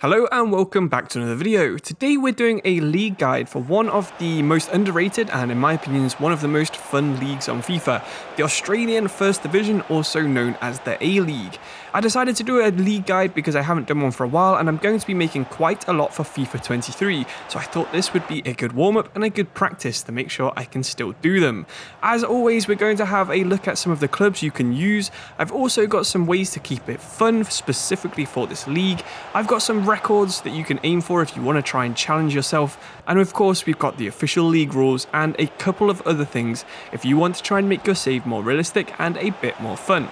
Hello and welcome back to another video. Today we're doing a league guide for one of the most underrated and in my opinion one of the most fun leagues on FIFA, the Australian First Division, also known as the A League. I decided to do a league guide because I haven't done one for a while and I'm going to be making quite a lot for FIFA 23, so I thought this would be a good warm-up and a good practice to make sure I can still do them. As always, we're going to have a look at some of the clubs you can use. I've also got some ways to keep it fun specifically for this league. I've got some records that you can aim for if you want to try and challenge yourself, and of course we've got the official league rules and a couple of other things if you want to try and make your save more realistic and a bit more fun.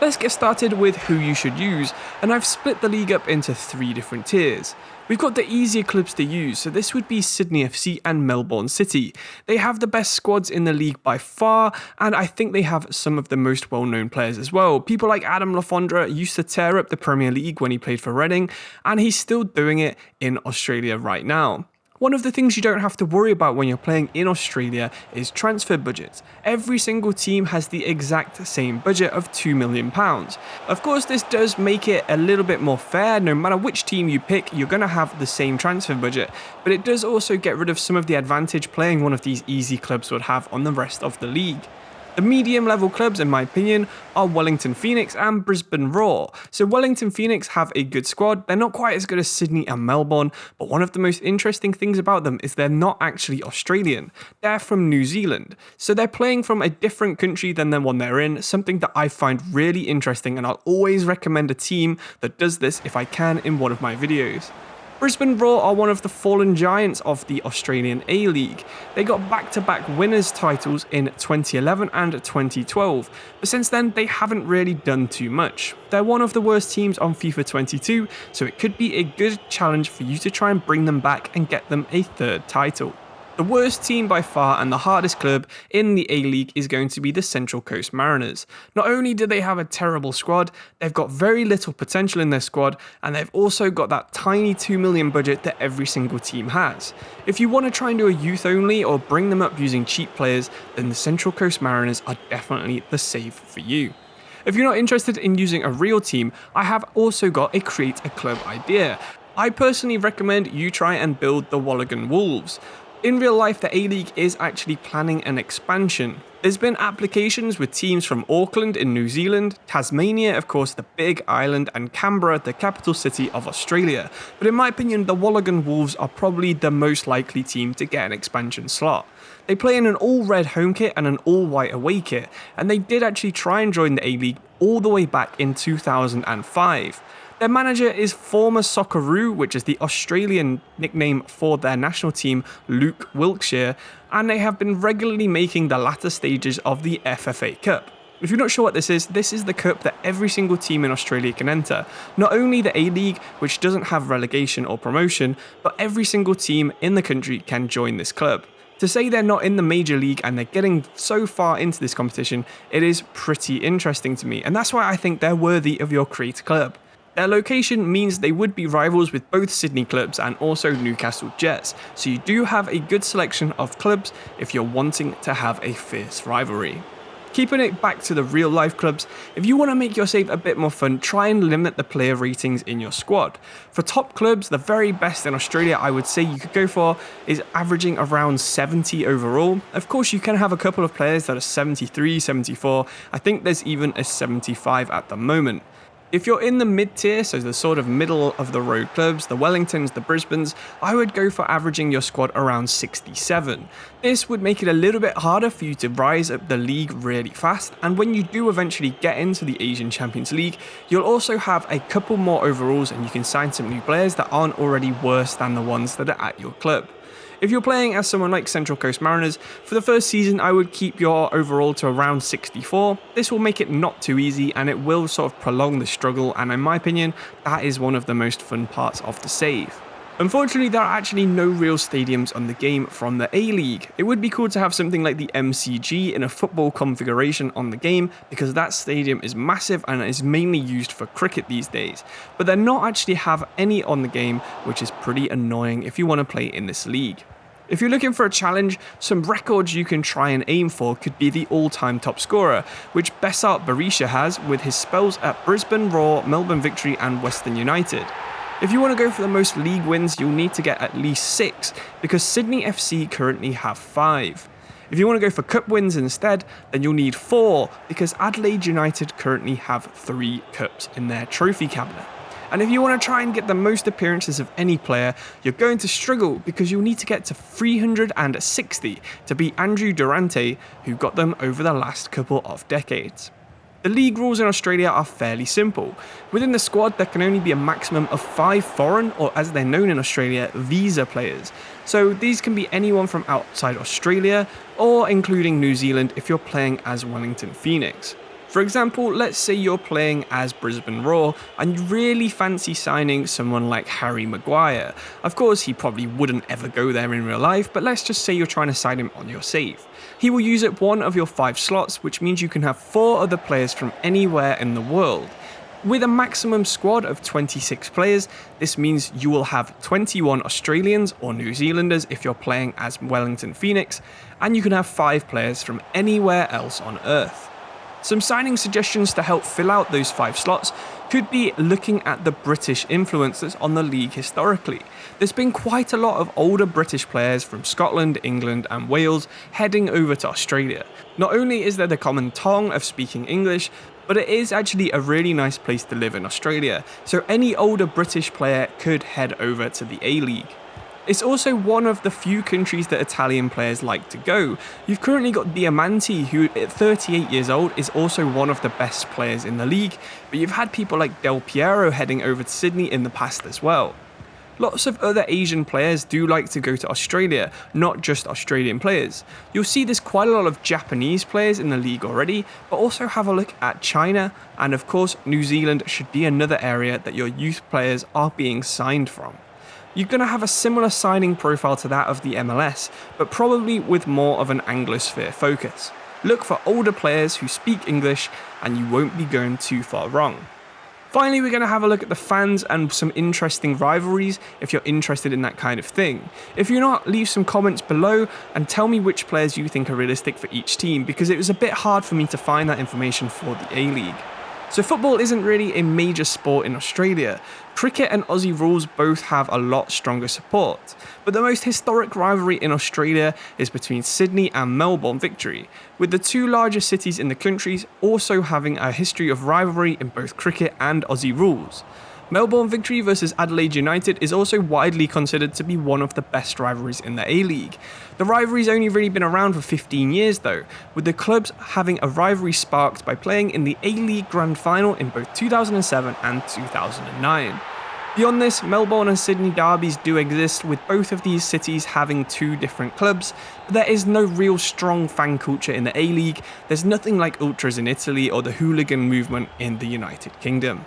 Let's get started with who you should use, and I've split the league up into 3 different tiers. We've got the easier clubs to use, so this would be Sydney FC and Melbourne City. They have the best squads in the league by far, and I think they have some of the most well-known players as well. People like Adam Lafondra used to tear up the Premier League when he played for Reading, and he's still doing it in Australia right now. One of the things you don't have to worry about when you're playing in Australia is transfer budgets. Every single team has the exact same budget of £2 million. Of course, this does make it a little bit more fair. No matter which team you pick, you're going to have the same transfer budget, but it does also get rid of some of the advantage playing one of these easy clubs would have on the rest of the league. The medium level clubs, in my opinion, are Wellington Phoenix and Brisbane Roar. So Wellington Phoenix have a good squad. They're not quite as good as Sydney and Melbourne, but one of the most interesting things about them is they're not actually Australian. They're from New Zealand. So they're playing from a different country than the one they're in, something that I find really interesting, and I'll always recommend a team that does this if I can in one of my videos. Brisbane Roar are one of the fallen giants of the Australian A League. They got back-to-back winners titles in 2011 and 2012, but since then they haven't really done too much. They're one of the worst teams on FIFA 22, so it could be a good challenge for you to try and bring them back and get them a 3rd title. The worst team by far and the hardest club in the A League is going to be the Central Coast Mariners. Not only do they have a terrible squad, they've got very little potential in their squad, and they've also got that tiny $2 million budget that every single team has. If you want to try and do a youth only or bring them up using cheap players, then the Central Coast Mariners are definitely the save for you. If you're not interested in using a real team, I have also got a create a club idea. I personally recommend you try and build the Wollongong Wolves. In real life, the A-League is actually planning an expansion. There's been applications with teams from Auckland in New Zealand, Tasmania, of course, the big island, and Canberra, the capital city of Australia. But in my opinion, the Wollongong Wolves are probably the most likely team to get an expansion slot. They play in an all-red home kit and an all-white away kit, and they did actually try and join the A-League all the way back in 2005. Their manager is former Socceroo, which is the Australian nickname for their national team, Luke Wilkshire, and they have been regularly making the latter stages of the FFA Cup. If you're not sure what this is the cup that every single team in Australia can enter. Not only the A-League, which doesn't have relegation or promotion, but every single team in the country can join this club. To say they're not in the major league and they're getting so far into this competition, it is pretty interesting to me, and that's why I think they're worthy of your create club. Their location means they would be rivals with both Sydney clubs and also Newcastle Jets, so you do have a good selection of clubs if you're wanting to have a fierce rivalry. Keeping it back to the real life clubs, if you want to make your save a bit more fun, try and limit the player ratings in your squad. For top clubs, the very best in Australia I would say you could go for is averaging around 70 overall. Of course you can have a couple of players that are 73, 74, I think there's even a 75 at the moment. If you're in the mid-tier, so the sort of middle of the road clubs, the Wellingtons, the Brisbanes, I would go for averaging your squad around 67. This would make it a little bit harder for you to rise up the league really fast, and when you do eventually get into the Asian Champions League, you'll also have a couple more overalls and you can sign some new players that aren't already worse than the ones that are at your club. If you're playing as someone like Central Coast Mariners, for the first season I would keep your overall to around 64. This will make it not too easy and it will sort of prolong the struggle, and in my opinion, that is one of the most fun parts of the save. Unfortunately, there are actually no real stadiums on the game from the A-League. It would be cool to have something like the MCG in a football configuration on the game, because that stadium is massive and is mainly used for cricket these days. But they not actually have any on the game, which is pretty annoying if you want to play in this league. If you're looking for a challenge, some records you can try and aim for could be the all-time top scorer, which Besart Berisha has with his spells at Brisbane Roar, Melbourne Victory and Western United. If you want to go for the most league wins, you'll need to get at least 6, because Sydney FC currently have 5. If you want to go for cup wins instead, then you'll need 4, because Adelaide United currently have 3 cups in their trophy cabinet. And if you want to try and get the most appearances of any player, you're going to struggle, because you'll need to get to 360 to beat Andrew Durante, who got them over the last couple of decades. The league rules in Australia are fairly simple. Within the squad, there can only be a maximum of 5 foreign, or as they're known in Australia, visa players. So these can be anyone from outside Australia, or including New Zealand if you're playing as Wellington Phoenix. For example, let's say you're playing as Brisbane Roar and you really fancy signing someone like Harry Maguire. Of course, he probably wouldn't ever go there in real life, but let's just say you're trying to sign him on your save. He will use up one of your 5 slots, which means you can have 4 other players from anywhere in the world. With a maximum squad of 26 players, this means you will have 21 Australians or New Zealanders if you're playing as Wellington Phoenix, and you can have 5 players from anywhere else on Earth. Some signing suggestions to help fill out those 5 slots could be looking at the British influences on the league historically. There's been quite a lot of older British players from Scotland, England and Wales heading over to Australia. Not only is there the common tongue of speaking English, but it is actually a really nice place to live in Australia, so any older British player could head over to the A League. It's also one of the few countries that Italian players like to go. You've currently got Diamanti, who at 38 years old is also one of the best players in the league, but you've had people like Del Piero heading over to Sydney in the past as well. Lots of other Asian players do like to go to Australia, not just Australian players. You'll see there's quite a lot of Japanese players in the league already, but also have a look at China, and of course New Zealand should be another area that your youth players are being signed from. You're going to have a similar signing profile to that of the MLS, but probably with more of an Anglosphere focus. Look for older players who speak English, and you won't be going too far wrong. Finally, we're going to have a look at the fans and some interesting rivalries if you're interested in that kind of thing. If you're not, leave some comments below and tell me which players you think are realistic for each team, because it was a bit hard for me to find that information for the A League. So football isn't really a major sport in Australia. Cricket and Aussie rules both have a lot stronger support, but the most historic rivalry in Australia is between Sydney and Melbourne Victory, with the 2 largest cities in the countries also having a history of rivalry in both cricket and Aussie rules. Melbourne Victory versus Adelaide United is also widely considered to be one of the best rivalries in the A League. The rivalry's only really been around for 15 years though, with the clubs having a rivalry sparked by playing in the A League Grand Final in both 2007 and 2009. Beyond this, Melbourne and Sydney derbies do exist, with both of these cities having 2 different clubs, but there is no real strong fan culture in the A League. There's nothing like ultras in Italy or the hooligan movement in the United Kingdom.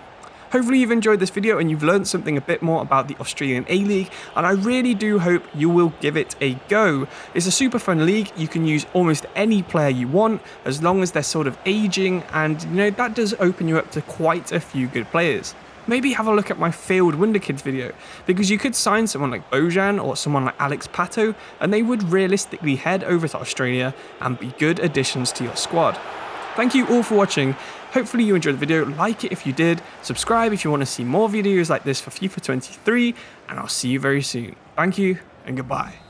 Hopefully you've enjoyed this video and you've learned something a bit more about the Australian A League, and I really do hope you will give it a go. It's a super fun league. You can use almost any player you want as long as they're sort of aging, and that does open you up to quite a few good players. Maybe have a look at my failed Wonder Kids video, because you could sign someone like Bojan or someone like Alex Pato and they would realistically head over to Australia and be good additions to your squad. Thank you all for watching. Hopefully you enjoyed the video, like it if you did, subscribe if you want to see more videos like this for FIFA 23, and I'll see you very soon. Thank you and goodbye.